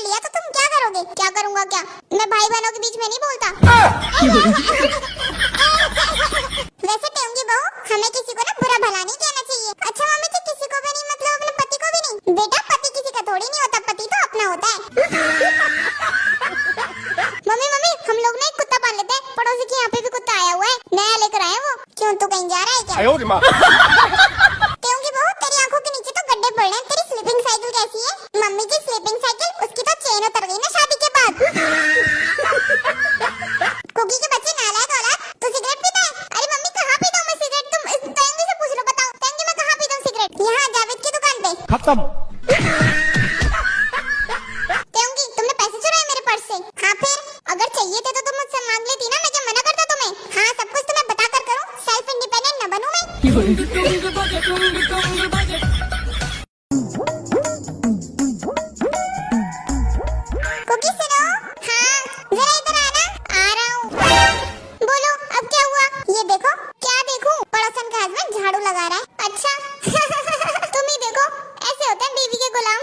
लिया तो तुम क्या करोगे? क्या करूँगा क्या? मैं भाई बहनों के बीच में नहीं बोलता। वैसे टेंगी बहू, हमें किसी को ना बुरा भला नहीं कहना चाहिए। अच्छा मम्मी जी, किसी को भी नहीं, मतलब अपने पति को भी नहीं? बेटा पति किसी का थोड़ी नहीं होता, पति तो अपना होता है। मम्मी मम्मी, हम लोग ना एक कुत्ता पाल लेते हैं। पड़ोसी के यहाँ पे भी कुत्ता आया हुआ है, नया लेकर आए वो। क्यों, तू कहीं जा रहा है क्या? टेंगी बहू, तेरी आंखों के नीचे तो गड्ढे पड़ रहे हैं। तेरी स्लीपिंग साइकिल कैसी है? मम्मी जी स्लीपिंग साइकिल, उसकी तो चेन उतर गई ना शादी के बाद। कुकी के बच्चे नालायक औलाद, तू सिगरेट पीता है? अरे मम्मी कहाँ पीता हूँ मैं सिगरेट? तुम टेंगी से पूछ लो, बताओ टेंगी मैं कहाँ पीता हूँ सिगरेट? यहाँ जावेद की दुकान पे। खत्म। टेंगी, तुमने पैसे चुराए मेरे पर्स से? हाँ फिर, अगर चाहिए थे तो तुम मुझसे मांग लेती ना, मैं क्या मना करता तुम्हें? हाँ, सब कुछ तुम्हें बता कर करूँ, सेल्फ इंडिपेंडेंट न बनूं मैं। कुकी सुनो। हाँ, जरा इधर आना। आ रहा हूँ। बोलो, अब क्या हुआ? ये देखो। क्या देखूं? पड़ोसन का हस्बैंड झाड़ू लगा रहा है। अच्छा। तुम ही देखो, ऐसे होते हैं बीवी के गुलाम।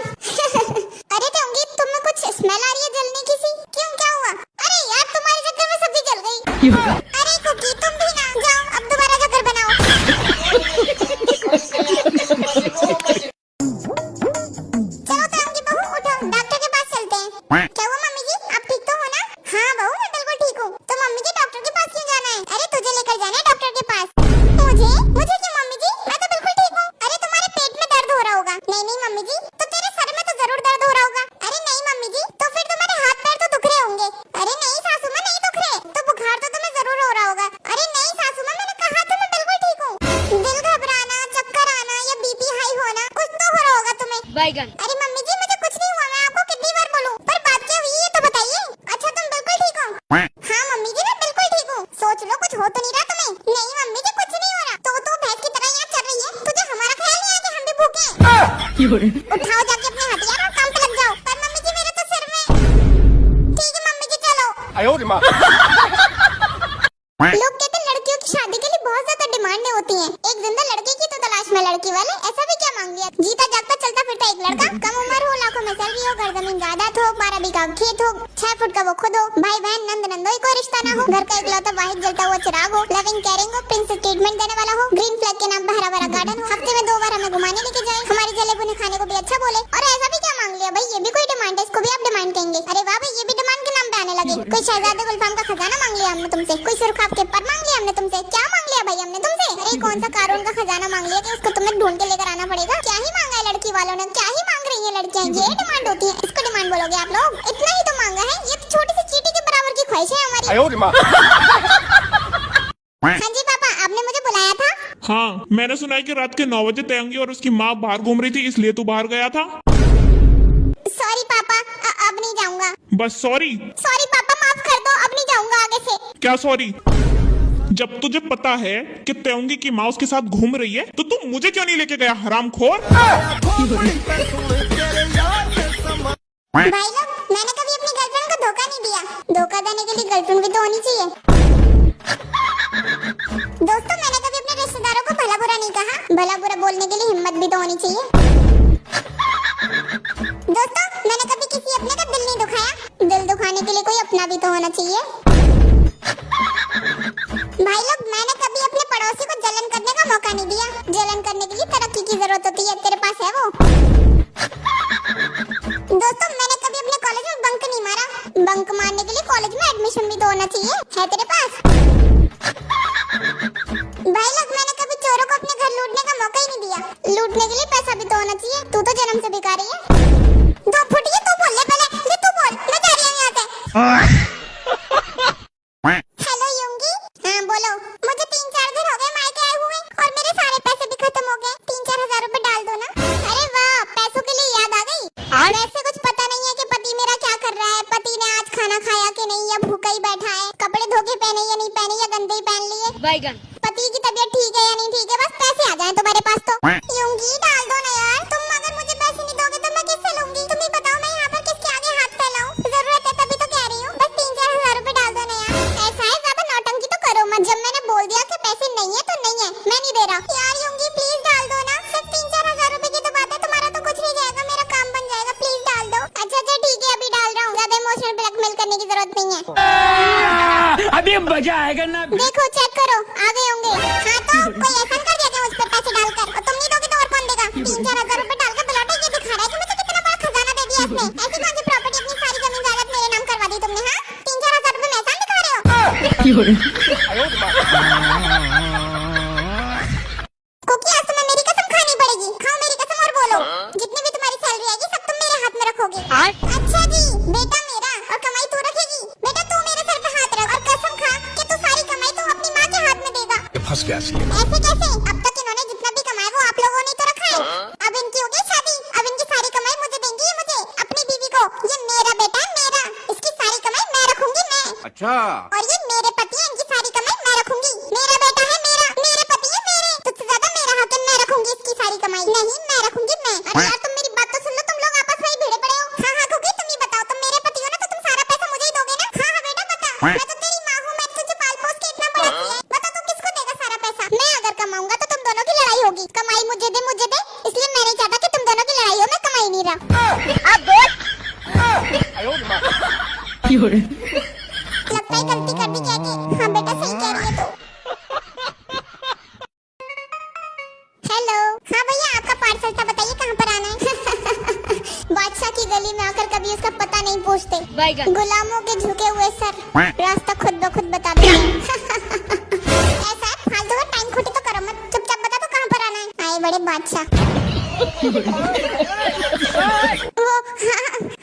अरे टेंगी, तुम्हें कुछ स्मेल आ रही है जलने की सी? क्यों, क्या हुआ? अरे यार, तुम्हारे चक्कर में सब्जी जल गई। अरे कुकी, तुम भी ना जाओ, अब दोबारा चक्कर बनाओ। चलो टेंगी बहू, उठो, डॉक्टर के पास चलते हैं। क्या हुआ मम्मी जी, आप ठीक तो हो ना? हाँ बहू, मैं बिल्कुल ठीक हूँ। तो मम्मी जी डॉक्टर के पास क्यों जाना है? अरे तुझे लेकर जाना है डॉक्टर के पास। मुझे? मुझे क्यों मम्मी जी? मैं तो बिल्कुल ठीक हूँ। अरे तुम्हारे पेट में दर्द हो रहा होगा। नहीं नहीं मम्मी जी, तो तेरे सर में तो जरूर दर्द हो रहा होगा। अरे नहीं मम्मी जी, तो फिर तुम्हारे हाथ पैर तो दुख रहे होंगे। अरे नहीं सासू माँ, नहीं दुख रहे। तो बुखार तो तुम्हें जरूर हो रहा होगा। अरे नहीं सासू माँ, मैंने कहा तो मैं बिल्कुल ठीक हूँ। दिल घबराना, चक्कर आना या बीपी हाई होना, कुछ तो हो रहा होगा तुम्हें। अरे मम्मी जी, मुझे कुछ नहीं हुआ, मैं आपको कितनी बार बोलूं, पर बात क्या हुई है तो बताइए। अच्छा तुम बिल्कुल ठीक हो? हाँ मम्मी जी, मैं बिल्कुल ठीक हूँ। सोच लो, कुछ हो तो नहीं रहा तुम्हें? नहीं मम्मी जी, कुछ नहीं हो रहा। तो भैंस की तरह यहाँ चल रही है, तुझे हमारा ख्याल नहीं आया कि हम भी भूखे हैं? उठाओ जाके अपने हथियार और काम पे लग जाओ। पर मम्मी जी, मेरे तो सिर में। ठीक है मम्मी जी, चलो। लोग कहते हैं लड़कियों की शादी के लिए बहुत ज्यादा डिमांडें होती हैं। एक जिंदा लड़के की तो तलाश में लड़की वाले, ऐसा भी क्या मांग लिया? जीता जागता चलता फिरता एक लड़का, कम उम्र हो, लाखों में सैलरी हो, घर जमीन जायदाद हो, 12 बीघा खेत हो, 6 फुट का वो खुद हो, भाई बहन नंद नंदोई कोई रिश्ता ना हो, घर का इकलौता वाहिद जलता हुआ चिराग हो, लविंग केयरिंग हो, प्रिंसेस ट्रीटमेंट देने वाला हो, ग्रीन फ्लैग के नाम पर हरा भरा गार्डन हो, हफ्ते में 2 बार हमें घुमाने लेके जाए, हमारे जले भुने खाने को भी अच्छा बोले। और ऐसा भी क्या मांग लिया भाई? ये भी कोई डिमांड है? इसको भी आप डिमांड कहेंगे? अरे वाह भाई, ये भी डिमांड के नाम पे आने लगे। कोई शहजादे गुलफाम का खजाना मांग लिया हमने तुमसे? कोई सुरखाब के पर मांग लिया हमने तुमसे? क्या मांग लिया भाई हमने तुमसे? अरे कौन सा कारून का खजाना मांग लिया कि उसको तुम्हें ढूंढ के लेकर आना पड़ेगा? क्या ही मांगा है लड़की वालों ने? क्या ही मांग रही है लड़कियां? ये डिमांड होती है, इसको डिमांड बोलोगे आप लोग? इतना ही तो मांगा है, ये तो छोटी सी चींटी के बराबर की ख्वाहिश है हमारी। हाँ जी पापा, आपने मुझे बुलाया था? हाँ, मैंने सुना है कि रात के 9 बजे टेंगी और उसकी माँ बाहर घूम रही थी, इसलिए तू बाहर गया था। सॉरी पापा, अब नहीं जाऊंगा। बस सॉरी? सॉरी पापा, माफ कर दो, अब नहीं जाऊंगा आगे से। क्या सॉरी? जब तुझे पता है कि टेंगी की माँ उसके साथ घूम रही है, तो तू मुझे क्यों नहीं लेके गया, हरामखोर? भाई लोग, मैंने कभी अपनी गर्लफ्रेंड को धोखा नहीं दिया। धोखा देने के लिए गर्लफ्रेंड भी तो होनी चाहिए। दोस्तों, मैंने कभी अपने रिश्तेदारों को भला बुरा नहीं कहा। भला बुरा बोलने के लिए हिम्मत भी तो होनी चाहिए। दोस्तों, मैंने कभी किसी अपने का दिल नहीं दुखाया। दिल दुखाने के लिए कोई अपना भी तो होना चाहिए। भाई लोग, मैंने कभी अपने पड़ोसी को जलन करने का मौका नहीं दिया। जलन करने के लिए तरक्की की जरूरत होती है, तेरे पास है वो? दोस्तों, मैंने कभी अपने कॉलेज में बंक नहीं मारा। बंक मारने के लिए कॉलेज में एडमिशन भी तो होना चाहिए, है तेरे पास? भाई लोग, मैंने कभी चोरों को अपने घर लूटने का मौका ही नहीं दिया। लूटने के लिए पैसा भी तो होना चाहिए। तू तो जन्म से भिखारी है। दो फुटिए, तू बोल ले पहले। ले तू बोल, मैं जा रही हूँ यहाँ से। हेलो योंगी। हाँ बोलो। मुझे 3-4 दिन हो गए मायके आए हुए और मेरे सारे पैसे भी खत्म हो गए। 3-4 हजार रुपए डाल दो ना। अरे वाह, पैसों के लिए याद आ गई। वैसे कुछ पता नहीं है कि पति मेरा क्या कर रहा है। पति ने आज खाना खाया कि नहीं, या भूखा ही बैठा है, कपड़े धोके पहने या नहीं पहने, या गंदे ही पहन लिए। पति की तबीयत ठीक है या नहीं ठीक है, बस पैसे आ जाएं तुम्हारे पास तो। योंगी, डाल दो ना यार। तुम अगर मुझे पैसे नहीं दोगे तो मैं किससे लूंगी? तुम ही बताओ, मैं यहाँ पर किसके आगे हाथ फैलाऊं? जरूरत है तभी तो कह रही हूँ। बस 3-4 हजार रुपए डाल दो ना यार। ऐसा है, ज्यादा नौटंकी तो करो मत। जब मैंने बोल दिया कि पैसे नहीं है तो नहीं है, मैं नहीं दे रहा। यार योंगी, प्लीज डाल दो ना। सिर्फ 3-4 हजार रुपए की तो बात है, तुम्हारा तो कुछ नहीं जाएगा, मेरा काम बन जाएगा। प्लीज डाल दो। अच्छा ठीक है, अभी अभी मजा आएगा ना। देखो चेक करो आ गए होंगे। हाँ तो कोई एहसान कर दिया क्या मुझ पे पैसे डालकर, और तुम नहीं दोगे तो और कौन देगा? 3-4 हजार रुपए डालकर बुलाते ये दिखा रहा है कि मुझे कितना बड़ा खजाना दे दिया इसने। ऐसी कौन सी प्रॉपर्टी अपनी सारी जमीन जायदाद मेरे नाम करवा दी तुमने? हाँ 3-4 हजार रुपए में एहसान दिखा रहे हो? कुकी आज तुम्हें मेरी कसम खानी पड़ेगी। खाओ मेरी कसम और बोलो जितनी भी तुम्हारी सैलरी आएगी सब तुम मेरे हाथ में रखोगे। अच्छा जी बेटा मेरा, और कमाई तू रखेगी? बेटा तू मेरे सर पे हाथ रख और कसम खा कि तू सारी कमाई तू अपनी माँ के हाथ में देगा। फंस गया सी। ऐसे कैसे? अब तक इन्होंने जितना भी कमाया वो आप लोगों ने तो रखा है। अब इनकी होगी शादी, अब इनकी सारी कमाई मुझे देंगी, ये मुझे अपनी बीवी को। ये मेरा बेटा है मेरा, इसकी सारी कमाई मैं रखूंगी मैं। अच्छा। और ये मेरे पति है, इनकी सारी कमाई मैं रखूंगी। मेरा बेटा है मेरा, मेरे पति है मेरे, तुझसे ज्यादा मेरा हक है, मैं रखूंगी इसकी सारी कमाई। नहीं मैं रखूंगी मैं। अरे यार तुम मेरी बात तो सुन लो, तुम लोग आपस में ही भिड़े पड़े हो। हाँ हाँ कुकी तुम ही बताओ, तुम मेरे पति हो ना तो तुम सारा पैसा मुझे ही दोगे ना? हाँ हाँ बेटा बता, मैं तो तेरी माँ हूँ, मैं तुझे पाल पोस के इतना बड़ा किया है। बता तू किसको देगा सारा पैसा? मैं अगर कमाऊंगा तो तुम दोनों की लड़ाई होगी। कमाई मुझे दे, इसलिए मैं नहीं चाहता कि तुम दोनों की लड़ाई हो, मैं कमाई नहीं रहा। लगता है गलती कर दी क्या कि? हाँ बेटा सही कह रही है तू। हेलो हाँ भैया आपका पार्सल था, बताइए कहाँ पर आना है? बादशाह की गली में आकर कभी उसका पता नहीं पूछते, गुलामों के झुके हुए सर रास्ता खुद ब खुद बताते हैं। ऐसा है फालतू का टाइम खोटी तो करो मत, चुपचाप बता तो कहाँ पर आना है? आए बड़े बादशाह। वो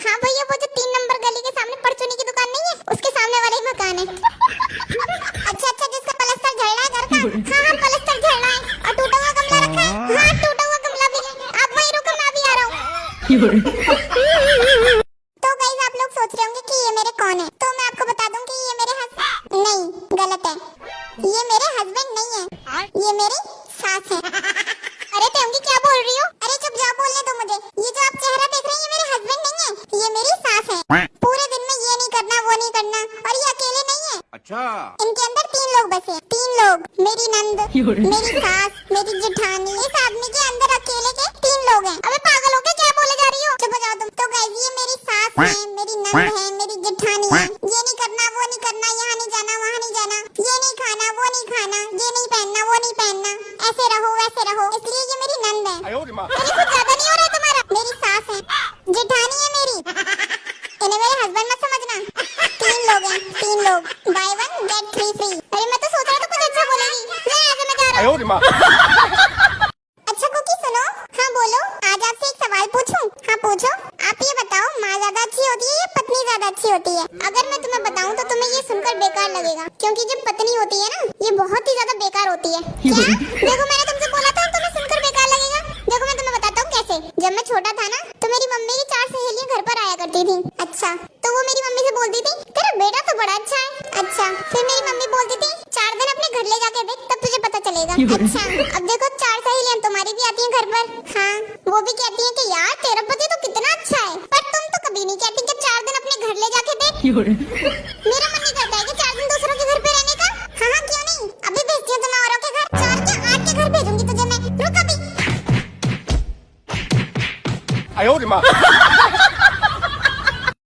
हाँ भैया वो जो 3 नंबर गली के सामने परचूनी की दुकान नहीं है, उसके सामने वाला ही मकान है। अच्छा जिसका पलस्तर झड़ रहा है घर का? हाँ पलस्तर झड़ रहा है, और टूटा हुआ गमला रखा है? हाँ टूटा हुआ गमला भी है। आप वहीं रुको मैं अभी आ रहा हूँ। तो गाइस आप लोग सोच रहे होंगे कि ये मेरे कौन है, तो मैं आपको बता दूं कि ये मेरे नहीं गलत है, ये मेरे हस्बैंड नहीं है, ये मेरी सास है। अरे तेंगी क्या बोल रही हो? अरे चुप जाओ, बोलने दो मुझे। ये जो आप चेहरा देख रहे हैं ये मेरे हस्बैंड नहीं है, ये मेरी सास है। पूरे दिन में ये नहीं करना वो नहीं करना, और ये अकेले नहीं है। अच्छा। इनके अंदर 3 लोग बसे हैं, 3 लोग, मेरी नंद, मेरी सास, मेरी जेठानी। इस आदमी के अंदर अकेले के 3 लोग हैं। अबे पागल हो गए क्या बोले जा रही हो? चुप हो जाओ तुम। तो गाइस ये मेरी सास है, मेरी नंद है, मेरी जेठानी है। ये नहीं करना वो नहीं करना, यहाँ नहीं जाना वहाँ नहीं जाना, ये नहीं खाना वो नहीं खाना, ये नहीं पहनना वो नहीं पहनना, ऐसे रहो वैसे रहो, इसलिए ये मेरी नंद है। अरे कुछ ज्यादा नहीं हो रहा तुम्हारा? मेरी सास है, जेठानी है मेरी, इन्हें मेरे हस्बैंड मत समझना। 3 लोग हैं, 3 लोग, बाय 1 गेट 3 फ्री। अरे मैं तो सोच रहा था कुछ अच्छा बोलेगी, मैं ऐसे में जा रहा हूँ। अच्छा कुकी सुनो। हाँ बोलो। आज आपसे एक सवाल पूछूं? हाँ पूछो। आप ये बताओ माँ ज्यादा अच्छी होती है या पत्नी ज्यादा अच्छी होती है? अगर मैं तुम्हें बताऊं तो तुम्हें ये सुनकर बेकार लगेगा, क्योंकि जो पत्नी होती है ना ये बहुत ही ज्यादा बेकार होती है। क्या? देखो मैंने तुमसे बोला था तुम्हें सुनकर बेकार लगेगा। देखो मैं तुम्हें बताता हूँ कैसे। जब मैं छोटा था ना तो मेरी मम्मी की 4 सहेलियां घर पर आया करती थी। अच्छा तो वो मेरी मम्मी से बोलती थी तेरा बेटा तो बड़ा अच्छा है। अच्छा फिर मेरी मम्मी बोलती थी 4 दिन अपने घर ले जाके देख तब तुझे पता चलेगा। अच्छा अब देखो 4 सहेलियां तुम्हारी भी आती हैं घर पर। हाँ वो भी कहती हैं कि यार तेरा पति तो कितना अच्छा है, पर तुम तो कभी नहीं कहती कि 4 दिन अपने घर ले जाके देख। मेरा मन नहीं करता है कि 4 दिन दूसरों के घर पे रहने का। हाँ हाँ क्यों नहीं, अभी भेजती हूँ तुम्हें औरों के घर। 4 क्या 8 के घर भेजूंगी तुझे मैं। रुक अभी।